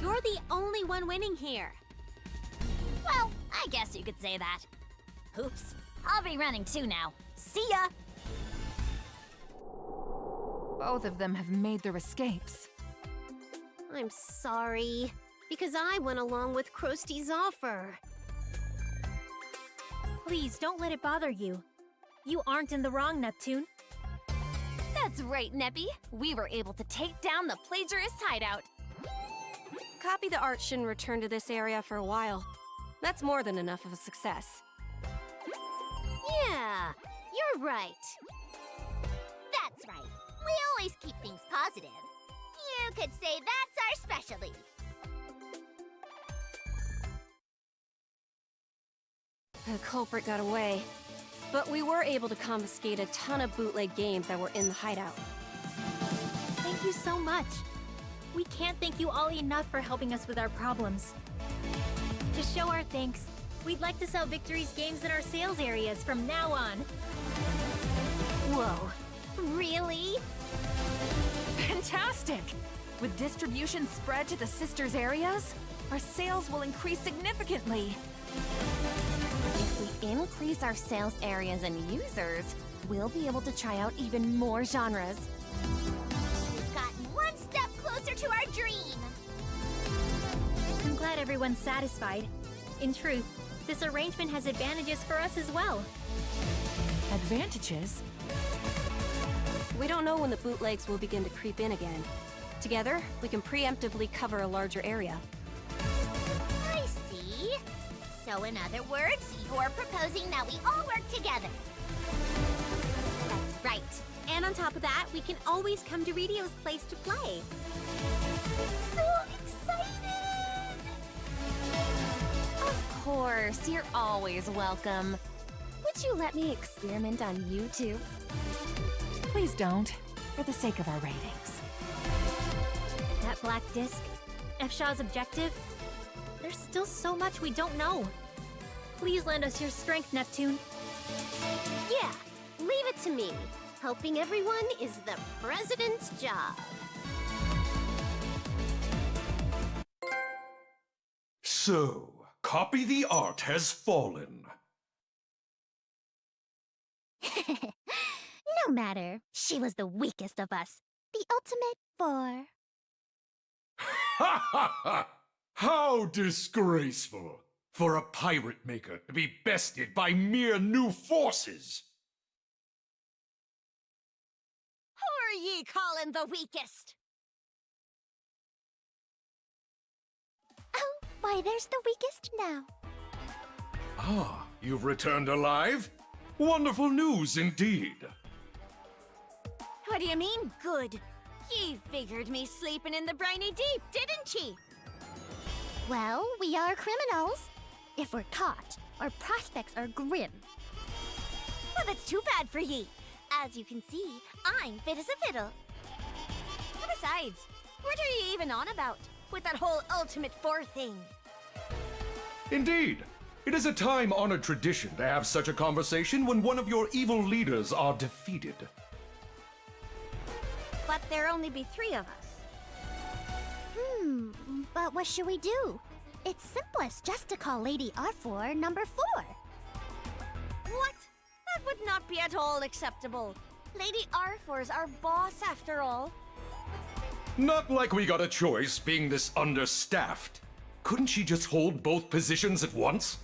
[SPEAKER 2] You're the only one winning here.
[SPEAKER 3] Well, I guess you could say that. Oops, I'll be running too now. See ya!
[SPEAKER 5] Both of them have made their escapes.
[SPEAKER 8] I'm sorry. Because I went along with Krusty's offer.
[SPEAKER 2] Please don't let it bother you. You aren't in the wrong, Neptune.
[SPEAKER 5] That's right, Neppy. We were able to take down the plagiarist hideout.
[SPEAKER 7] Copy the art shouldn't return to this area for a while. That's more than enough of a success.
[SPEAKER 8] Yeah, you're right.
[SPEAKER 3] That's right. We always keep things positive. You could say that's our specialty.
[SPEAKER 7] The culprit got away. But we were able to confiscate a ton of bootleg games that were in the hideout.
[SPEAKER 2] Thank you so much. We can't thank you all enough for helping us with our problems. To show our thanks, we'd like to sell Victory's games in our sales areas from now on.
[SPEAKER 8] Whoa, really?
[SPEAKER 5] Fantastic! With distribution spread to the sisters' areas, our sales will increase significantly.
[SPEAKER 3] If we increase our sales areas and users, we'll be able to try out even more genres. We've gotten one step closer to our dream!
[SPEAKER 2] I'm glad everyone's satisfied. In truth, This arrangement has advantages for us as well.
[SPEAKER 6] Advantages?
[SPEAKER 7] We don't know when the bootlegs will begin to creep in again. Together, we can preemptively cover a larger area.
[SPEAKER 4] I see. So in other words, you're proposing that we all work together.
[SPEAKER 8] That's right. And on top of that, we can always come to Radio's place to play.
[SPEAKER 4] So excited!
[SPEAKER 7] Of course, you're always welcome. Would you let me experiment on you too?
[SPEAKER 5] Please don't, for the sake of our ratings.
[SPEAKER 2] That black disc, F-Shaw's objective, there's still so much we don't know. Please lend us your strength, Neptune.
[SPEAKER 8] Yeah, leave it to me. Helping everyone is the president's job.
[SPEAKER 9] So, copy the art has fallen.
[SPEAKER 4] No matter. She was the weakest of us. The ultimate 4.
[SPEAKER 9] Ha ha ha! How disgraceful for a pirate maker to be bested by mere new forces!
[SPEAKER 4] Who are ye calling the weakest? Oh, why there's the weakest now.
[SPEAKER 9] Ah, you've returned alive? Wonderful news indeed.
[SPEAKER 4] What do you mean, good? Ye figured me sleeping in the briny deep, didn't ye? Well, we are criminals. If we're caught, our prospects are grim. Well, that's too bad for ye. As you can see, I'm fit as a fiddle. And besides, what are ye even on about with that whole Ultimate 4 thing?
[SPEAKER 9] Indeed. It is a time-honored tradition to have such a conversation when one of your evil leaders are defeated.
[SPEAKER 4] But there'll only be 3 of us. But what should we do? It's simplest just to call Lady R4 number 4. What? That would not be at all acceptable. Lady R4's our boss after all.
[SPEAKER 9] Not like we got a choice, being this understaffed. Couldn't she just hold both positions at once?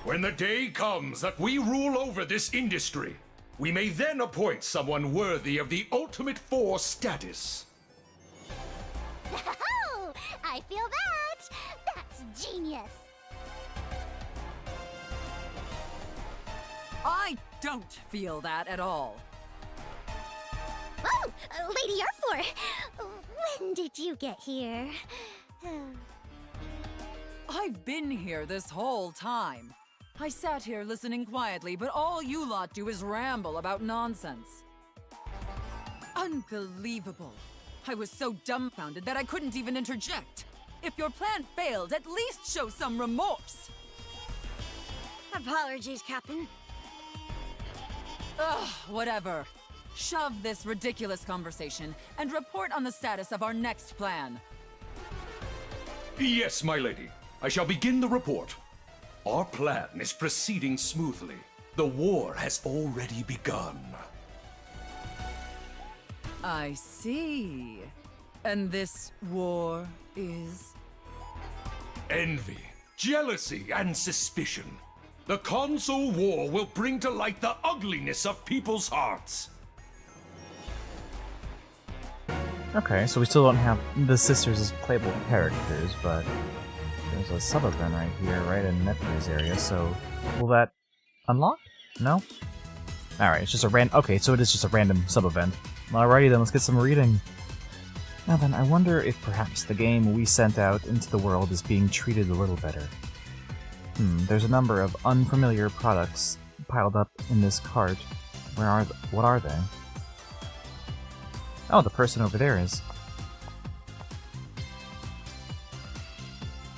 [SPEAKER 9] When the day comes that we rule over this industry, we may then appoint someone worthy of the Ultimate 4 status.
[SPEAKER 4] Oh, I feel that! That's genius!
[SPEAKER 6] I don't feel that at all.
[SPEAKER 4] Oh, Lady R4! When did you get here?
[SPEAKER 6] I've been here this whole time. I sat here listening quietly, but all you lot do is ramble about nonsense. Unbelievable. I was so dumbfounded that I couldn't even interject. If your plan failed, at least show some remorse.
[SPEAKER 4] Apologies, Captain.
[SPEAKER 6] Ugh, whatever. Shove this ridiculous conversation and report on the status of our next plan.
[SPEAKER 9] Yes, my lady. I shall begin the report. Our plan is proceeding smoothly. The war has already begun.
[SPEAKER 6] I see. And this war is?
[SPEAKER 9] Envy, jealousy, and suspicion. The console war will bring to light the ugliness of people's hearts.
[SPEAKER 1] Okay, so we still don't have the sisters as playable characters, but there's a sub-event right here, right in Neptune's area, so will that unlock? No? Alright, it's just a okay, so it is just a random sub-event. Alrighty then, let's get some reading. Now then, I wonder if perhaps the game we sent out into the world is being treated a little better. There's a number of unfamiliar products piled up in this cart. What are they? Oh, the person over there is.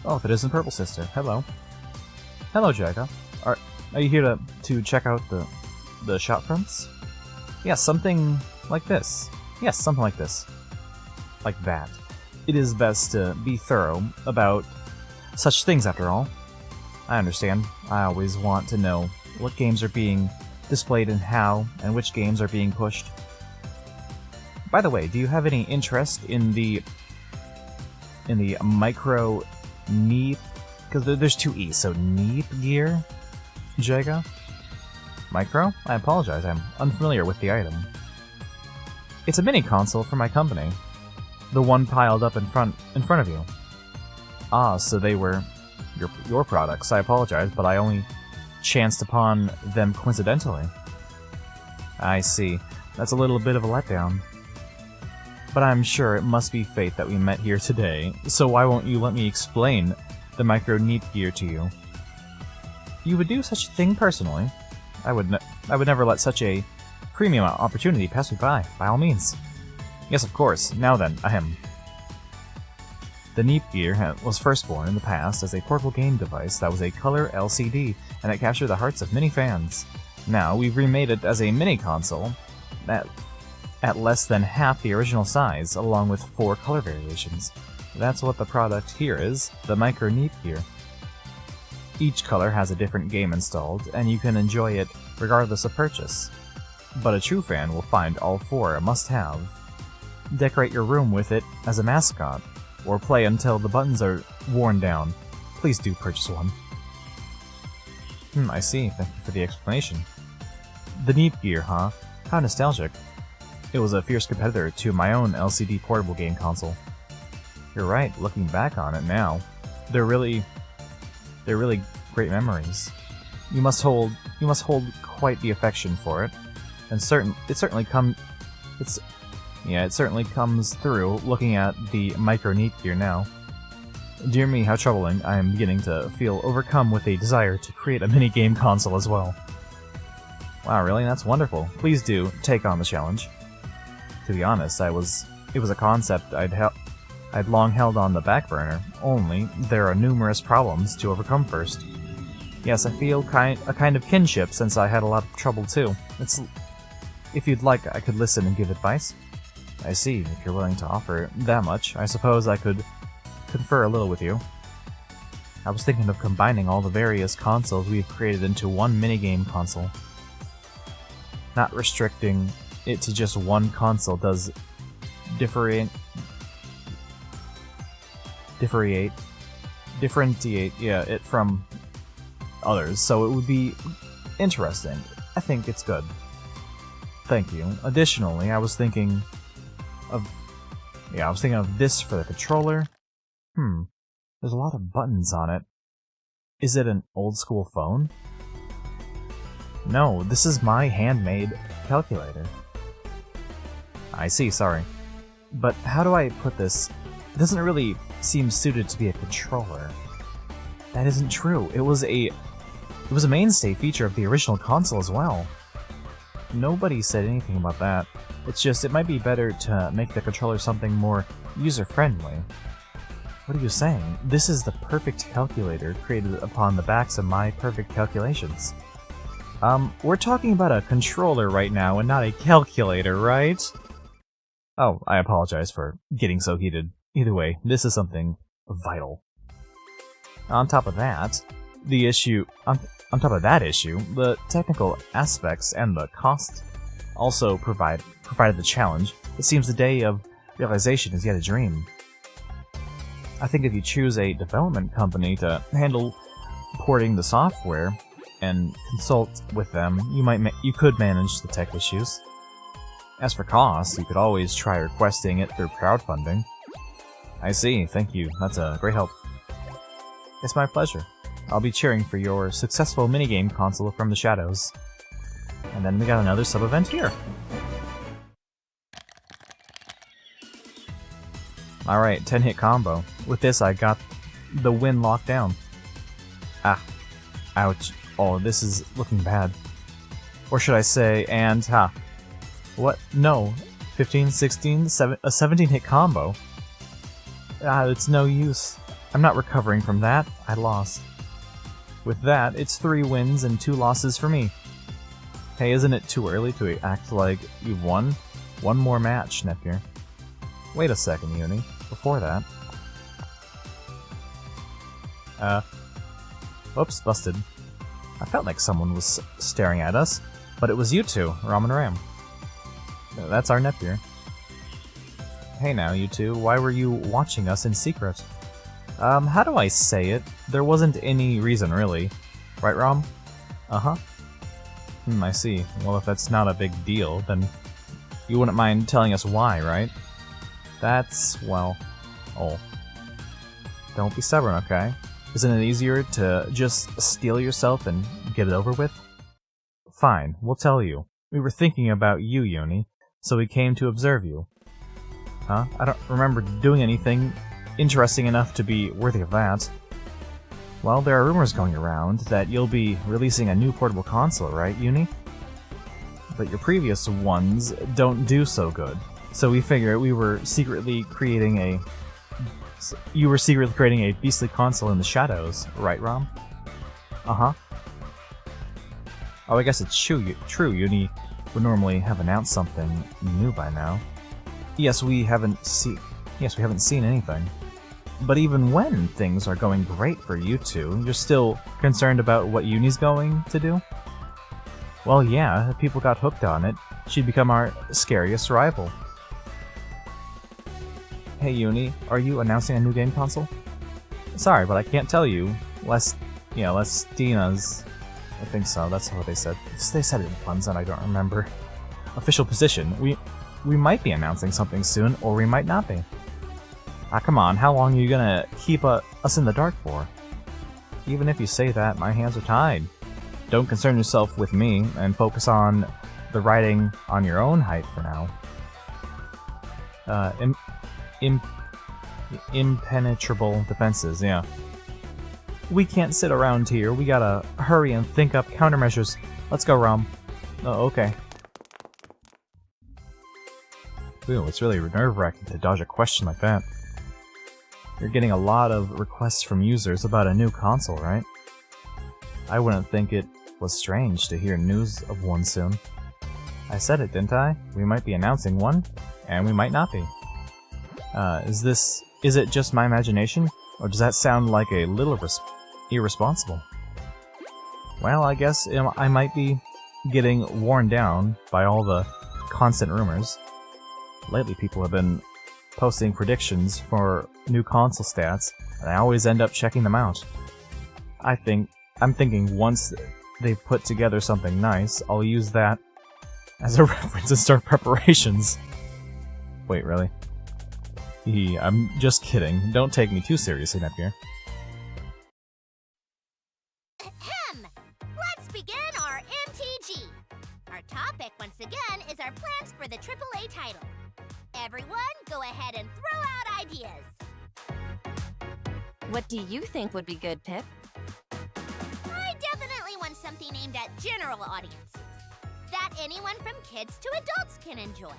[SPEAKER 1] Oh, that isn't Purple Sister. Hello. Hello, Jagga. Are you here to check out the shop fronts? Yes, something like this. Yes, something like this. Like that. It is best to be thorough about such things, after all. I understand. I always want to know what games are being displayed and how, and which games are being pushed. By the way, do you have any interest in the micro Because there's two E's, so Neep Gear? Jega? Micro? I apologize, I'm unfamiliar with the item. It's a mini console for my company. The one piled up in front of you. Ah, so they were your products. I apologize, but I only chanced upon them coincidentally. I see. That's a little bit of a letdown. But I'm sure it must be fate that we met here today, so why won't you let me explain the Micro Neep Gear to you? You would do such a thing personally? I would never let such a premium opportunity pass me by all means. Yes, of course. Now then, ahem. The Neep Gear was first born in the past as a portable game device that was a color LCD, and it captured the hearts of many fans. Now, we've remade it as a mini console at less than half the original size, along with 4 color variations. That's what the product here is, the Micro Neep Gear. Each color has a different game installed, and you can enjoy it regardless of purchase. But a true fan will find all 4 a must-have. Decorate your room with it as a mascot, or play until the buttons are worn down. Please do purchase one. I see. Thank you for the explanation. The Neep Gear, huh? How nostalgic. It was a fierce competitor to my own LCD portable game console. You're right, looking back on it now, they're really great memories. You must hold quite the affection for it, and it certainly comes through looking at the Micro Neep Gear now. Dear me, how troubling. I am beginning to feel overcome with a desire to create a mini-game console as well. Wow, really? That's wonderful. Please do take on the challenge. To be honest, it was a concept I'd long held on the back burner, only there are numerous problems to overcome first. Yes, I feel a kind of kinship since I had a lot of trouble too. If you'd like, I could listen and give advice. I see, if you're willing to offer that much, I suppose I could confer a little with you. I was thinking of combining all the various consoles we've created into one minigame console. Not restricting it to just one console does differentiate it from others, so it would be interesting. I think it's good. Thank you. Additionally, I was thinking of this for the controller. There's a lot of buttons on it. Is it an old school phone? No, this is my handmade calculator. I see, sorry. But how do I put this? It doesn't really seem suited to be a controller. That isn't true. It was a mainstay feature of the original console as well. Nobody said anything about that. It's just, it might be better to make the controller something more user-friendly. What are you saying? This is the perfect calculator created upon the backs of my perfect calculations. We're talking about a controller right now and not a calculator, right? Oh, I apologize for getting so heated. Either way, this is something vital. On top of that issue, the technical aspects and the cost also provided the challenge. It seems the day of realization is yet a dream. I think if you choose a development company to handle porting the software and consult with them, you could manage the tech issues. As for costs, you could always try requesting it through crowdfunding. I see, thank you. That's a great help. It's my pleasure. I'll be cheering for your successful minigame console from the shadows. And then we got another sub-event here. Alright, 10-hit combo. With this, I got the win locked down. Ah. Ouch. Oh, this is looking bad. Or should I say, and ha. What? No. 15, 16, a 17-hit combo. It's no use. I'm not recovering from that. I lost. With that, it's 3 wins and 2 losses for me. Hey, isn't it too early to act like you've won? One more match, Neptunia. Wait a second, Uni. Before that... Whoops, busted. I felt like someone was staring at us, but it was you two, Ram and Ram. That's our Neptunia. Hey now, you two, why were you watching us in secret? How do I say it? There wasn't any reason, really. Right, Rom? Uh-huh. I see. Well, if that's not a big deal, then you wouldn't mind telling us why, right? That's, well... Oh. Don't be stubborn, okay? Isn't it easier to just steel yourself and get it over with? Fine, we'll tell you. We were thinking about you, Uni, so we came to observe you. Huh? I don't remember doing anything interesting enough to be worthy of that. Well, there are rumors going around that you'll be releasing a new portable console, right, Uni? But your previous ones don't do so good. So we figured you were secretly creating a beastly console in the shadows, right, Rom? Uh-huh. Oh, I guess it's true, Uni would normally have announced something new by now. Yes, we haven't seen anything. But even when things are going great for you two, you're still concerned about what Uni's going to do? Well, yeah, if people got hooked on it, she'd become our scariest rival. Hey Uni, are you announcing a new game console? Sorry, but I can't tell you. Lestina's... I think so, that's what they said. They said it in puns and I don't remember. Official position. We might be announcing something soon, or we might not be. Ah, come on, how long are you gonna keep us in the dark for? Even if you say that, my hands are tied. Don't concern yourself with me, and focus on the writing on your own height for now. Impenetrable defenses, yeah. We can't sit around here, we gotta hurry and think up countermeasures. Let's go, Rom. Oh, okay. Ooh, it's really nerve-wracking to dodge a question like that. You're getting a lot of requests from users about a new console, right? I wouldn't think it was strange to hear news of one soon. I said it, didn't I? We might be announcing one, and we might not be. Is it just my imagination, or does that sound like a little irresponsible? Well, I guess I might be getting worn down by all the constant rumors. Lately, people have been posting predictions for new console stats, and I always end up checking them out. I'm thinking once they've put together something nice, I'll use that as a reference and start preparations. Wait, really? I'm just kidding. Don't take me too seriously, Neptunia.
[SPEAKER 4] Ahem! Let's begin our MTG. Our topic, once again, is our plans for the AAA title. Everyone, go ahead and throw out ideas.
[SPEAKER 5] What do you think would be good, Pip?
[SPEAKER 4] I definitely want something aimed at general audiences that anyone from kids to adults can enjoy.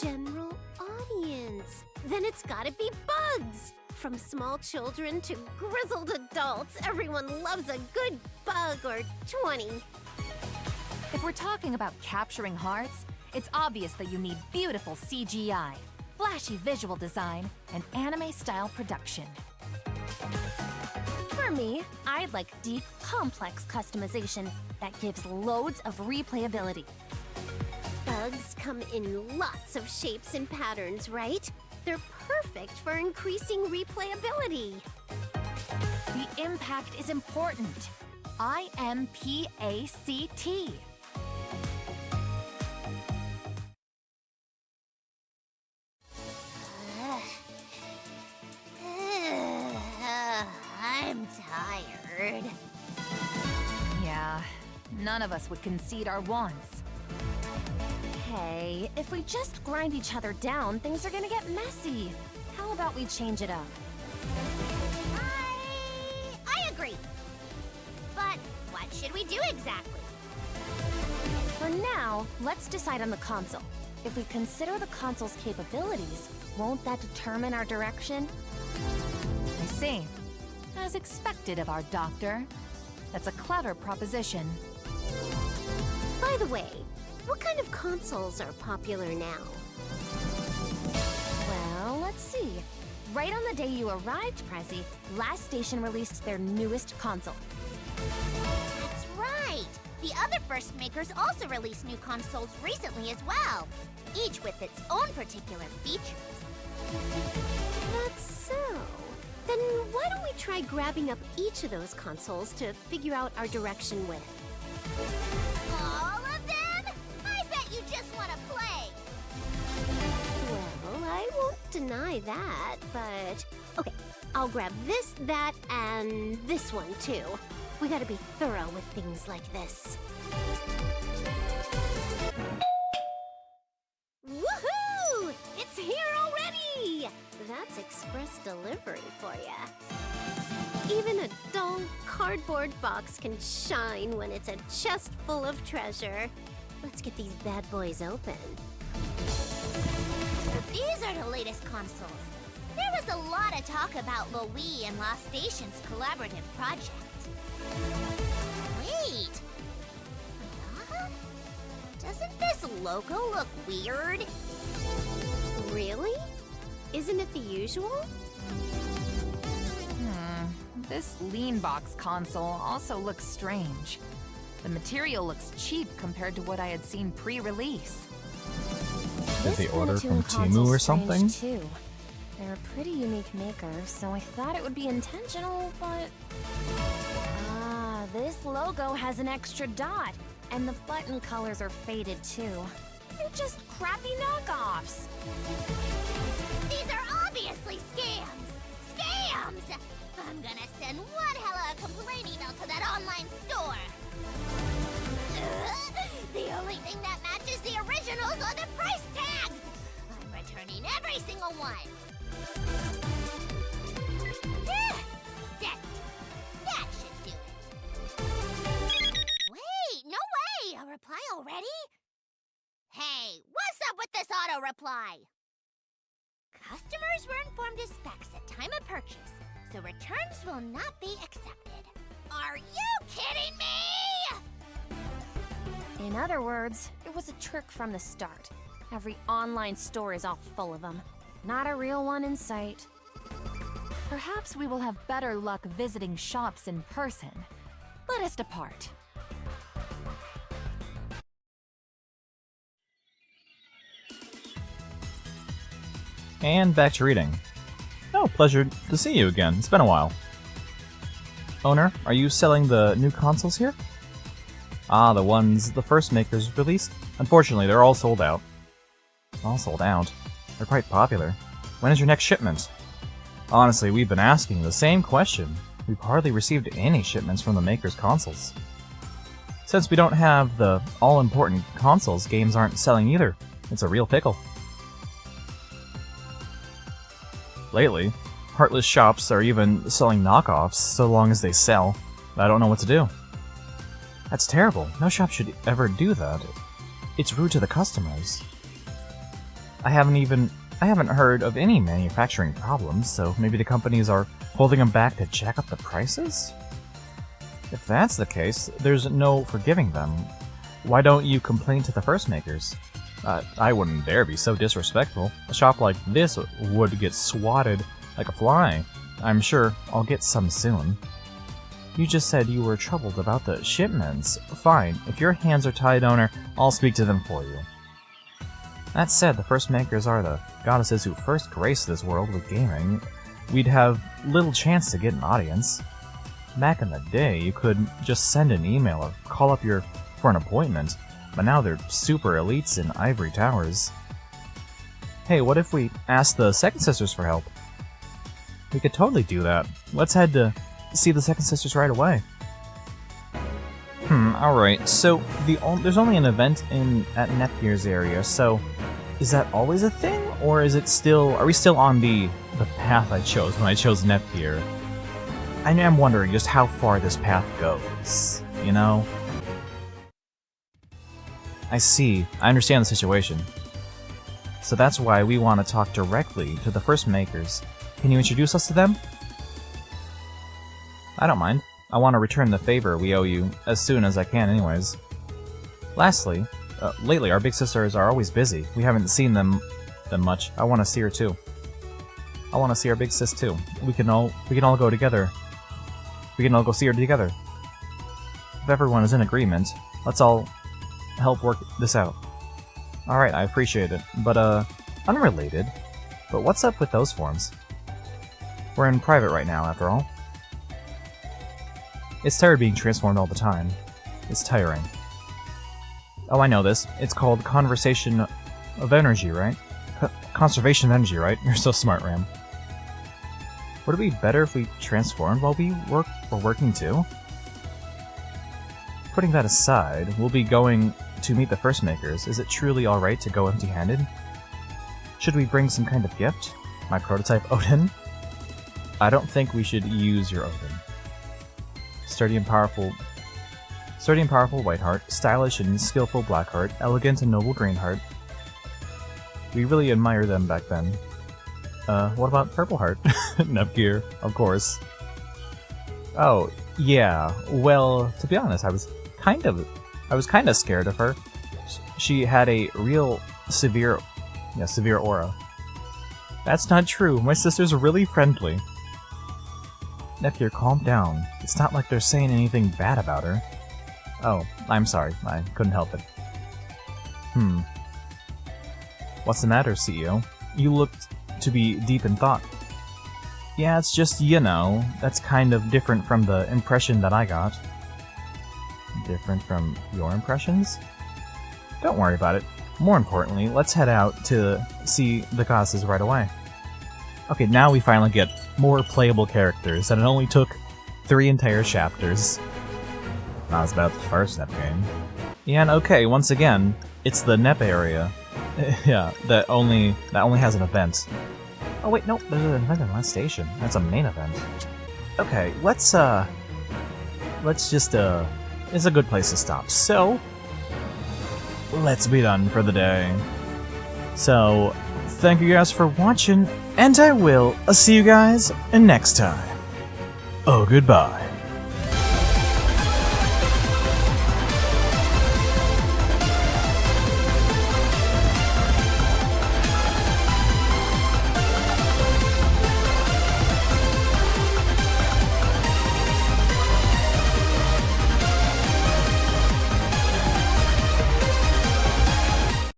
[SPEAKER 8] General audience. Then it's gotta be bugs! From small children to grizzled adults, everyone loves a good bug or 20.
[SPEAKER 5] If we're talking about capturing hearts, it's obvious that you need beautiful CGI, flashy visual design, and anime-style production.
[SPEAKER 8] For me, I'd like deep, complex customization that gives loads of replayability. Bugs come in lots of shapes and patterns, right? They're perfect for increasing replayability.
[SPEAKER 5] The impact is important. IMPACT.
[SPEAKER 4] I'm tired.
[SPEAKER 5] Yeah, none of us would concede our wants.
[SPEAKER 8] Hey, if we just grind each other down, things are gonna get messy. How about we change it up?
[SPEAKER 4] I agree. But what should we do exactly?
[SPEAKER 8] For now, let's decide on the console. If we consider the console's capabilities, won't that determine our direction?
[SPEAKER 5] I see. As expected of our doctor. That's a clever proposition.
[SPEAKER 8] By the way, what kind of consoles are popular now? Well, let's see. Right on the day you arrived, Prezi, Last Station released their newest console.
[SPEAKER 4] That's right. The other first makers also released new consoles recently as well, each with its own particular features.
[SPEAKER 8] That's so. Then why don't we try grabbing up each of those consoles to figure out our direction with?
[SPEAKER 4] All of them? I bet you just want to play.
[SPEAKER 8] Well, I won't deny that, but... Okay, I'll grab this, that, and this one, too. We gotta be thorough with things like this. Woohoo! It's here already! That's express delivery for ya. Even a dull cardboard box can shine when it's a chest full of treasure. Let's get these bad boys open.
[SPEAKER 4] So these are the latest consoles. There was a lot of talk about Louis and Lost Station's collaborative project. Wait. Huh? Doesn't this logo look weird?
[SPEAKER 8] Really? Isn't it the usual?
[SPEAKER 5] This lean box console also looks strange. The material looks cheap compared to what I had seen pre-release.
[SPEAKER 1] Did they order from
[SPEAKER 7] Neptunia
[SPEAKER 1] Temu
[SPEAKER 7] console's
[SPEAKER 1] or something?
[SPEAKER 7] strange, too. They're a pretty unique maker, so I thought it would be intentional, but...
[SPEAKER 3] Ah, this logo has an extra dot, and the button colors are faded too. They're just crappy knockoffs.
[SPEAKER 4] These are obviously scams! Scams! I'm gonna send one hella complaint email to that online store. The only thing that matches the originals are the price tags! I'm returning every single one. Set. That should do it. Wait, no way! A reply already? Hey, what's up with this auto reply? Customers were informed of specs at time of purchase, so returns will not be accepted. Are you kidding me?
[SPEAKER 3] In other words, it was a trick from the start. Every online store is all full of them. Not a real one in sight.
[SPEAKER 5] Perhaps we will have better luck visiting shops in person. Let us depart.
[SPEAKER 1] And back to reading. Oh, pleasure to see you again. It's been a while. Owner, are you selling the new consoles here? Ah, the ones the first makers released? Unfortunately, they're all sold out. All sold out? They're quite popular. When is your next shipment? Honestly, we've been asking the same question. We've hardly received any shipments from the maker's consoles. Since we don't have the all-important consoles, games aren't selling either. It's a real pickle. Lately, heartless shops are even selling knockoffs so long as they sell. I don't know what to do. That's terrible. No shop should ever do that. It's rude to the customers. I haven't heard of any manufacturing problems, so maybe the companies are holding them back to jack up the prices? If that's the case, there's no forgiving them. Why don't you complain to the first makers? I wouldn't dare be so disrespectful. A shop like this would get swatted like a fly. I'm sure I'll get some soon. You just said you were troubled about the shipments. Fine, if your hands are tied, owner, I'll speak to them for you. That said, the first makers are the goddesses who first graced this world with gaming. We'd have little chance to get an audience. Back in the day, you could just send an email or call up for an appointment, but now they're super elites in ivory towers. Hey, what if we ask the Second Sisters for help? We could totally do that. Let's head to see the Second Sisters right away. Alright, so there's only an event at Neptuna's area, so is that always a thing? Or is it still... Are we still on the path I chose when I chose Neptuna? I am wondering just how far this path goes, you know? I see. I understand the situation. So that's why we want to talk directly to the first makers. Can you introduce us to them? I don't mind. I want to return the favor we owe you as soon as I can anyways. Lastly, lately our big sisters are always busy. We haven't seen them much. I want to see her too. I want to see our big sis too. We can all go together. We can all go see her together. If everyone is in agreement, let's all help work this out. Alright, I appreciate it. But, unrelated, But what's up with those forms? We're in private right now, after all. It's tired being transformed all the time. It's tiring. Oh, I know this. It's called Conversation of Energy, right? Conservation of Energy, right? You're so smart, Ram. Would it be better if we transformed while we were working too? Putting that aside, we'll be going to meet the First Makers. Is it truly alright to go empty-handed? Should we bring some kind of gift? My prototype Odin? I don't think we should use your Odin. Sturdy and powerful Whiteheart, stylish and skillful Blackheart, elegant and noble Greenheart. We really admire them back then. What about Purpleheart? Nepgear, of course. Oh, yeah. Well, to be honest, I was kind of scared of her. She had a real severe aura. That's not true. My sister's really friendly. Nepgear, calm down. It's not like they're saying anything bad about her. Oh, I'm sorry. I couldn't help it. What's the matter, CEO? You looked to be deep in thought. Yeah, it's just, you know, that's kind of different from the impression that I got. Different from your impressions? Don't worry about it. More importantly, let's head out to see the goddesses right away. Okay, now we finally get more playable characters, and it only took 3 entire chapters. Not as bad as the first Nep game. Yeah, and okay, once again, it's the Nep area. Yeah, that only has an event. Oh wait, no, there's an event in the last station. That's a main event. Okay, let's just, it's a good place to stop. So, let's be done for the day. So, thank you guys for watching, and I will see you guys next time. Oh, goodbye.